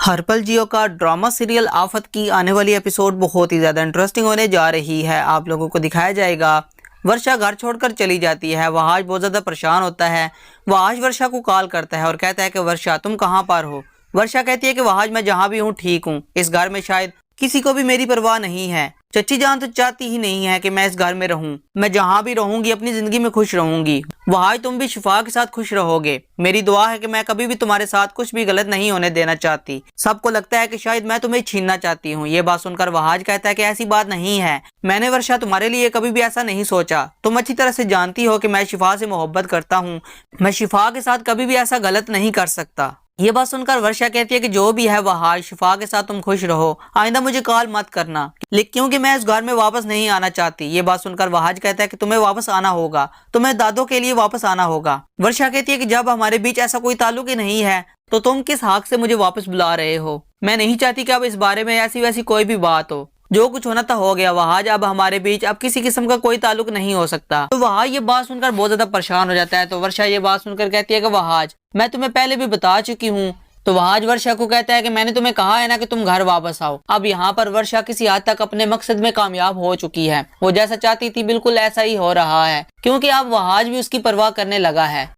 हर्पल जियो का drama serial आफत की आने वाली एपिसोड बहुत ही ज़्यादा इंटरेस्टिंग होने जा रही है। आप लोगों को दिखाया जाएगा वर्षा घर छोड़कर चली जाती है। वहाज बहुत ज़्यादा परेशान होता है। वहाज वर्षा को कॉल करता है और कहता है कि वर्षा तुम कहाँ पर हो। वर्षा कहती है कि वहाज मैं जहाँ भी हूँ ठीक हूँ, इस घर में शायद किसी को भी मेरी परवाह नहीं है। चच्ची जान तो चाहती ही नहीं है कि मैं इस घर में रहूं। मैं जहां भी रहूंगी अपनी जिंदगी में खुश रहूंगी। वहां तुम भी शिफा के साथ खुश रहोगे। मेरी दुआ है कि मैं कभी भी तुम्हारे साथ कुछ भी गलत नहीं होने देना चाहती। सबको लगता है कि शायद मैं तुम्हें छीनना चाहती हूँ। ये बात सुनकर वहाज कहता है कि ऐसी बात नहीं है। मैंने वर्षा तुम्हारे लिए कभी भी ऐसा नहीं सोचा। तुम अच्छी तरह से जानती हो कि मैं शिफा से मोहब्बत करता हूँ। मैं शिफा के साथ कभी भी ऐसा गलत नहीं कर सकता। ये बात सुनकर वर्षा कहती है कि जो भी है वहाज शिफा के साथ तुम खुश रहो। आइंदा मुझे कॉल मत करना क्योंकि मैं इस घर में वापस नहीं आना चाहती। ये बात सुनकर वहाज कहता है कि तुम्हें वापस आना होगा, तुम्हें दादों के लिए वापस आना होगा। वर्षा कहती है कि जब हमारे बीच ऐसा कोई ताल्लुक ही नहीं है तो तुम किस हक से मुझे वापस बुला रहे हो। मैं नहीं चाहती कि अब इस बारे में ऐसी वैसी कोई भी बात हो। जो कुछ होना था हो गया वहाज, अब हमारे बीच अब किसी किस्म का कोई ताल्लुक नहीं हो सकता। तो वहाज ये बात सुनकर बहुत ज्यादा परेशान हो जाता है। तो वर्षा ये बात सुनकर कहती है कि वहाज मैं तुम्हें पहले भी बता चुकी हूँ। तो वहाज वर्षा को कहता है कि मैंने तुम्हें कहा है ना कि तुम घर वापस आओ। अब यहाँ पर वर्षा किसी हद तक अपने मकसद में कामयाब हो चुकी है। वो जैसा चाहती थी बिल्कुल ऐसा ही हो रहा है, क्योंकि अब वहाज भी उसकी परवाह करने लगा है।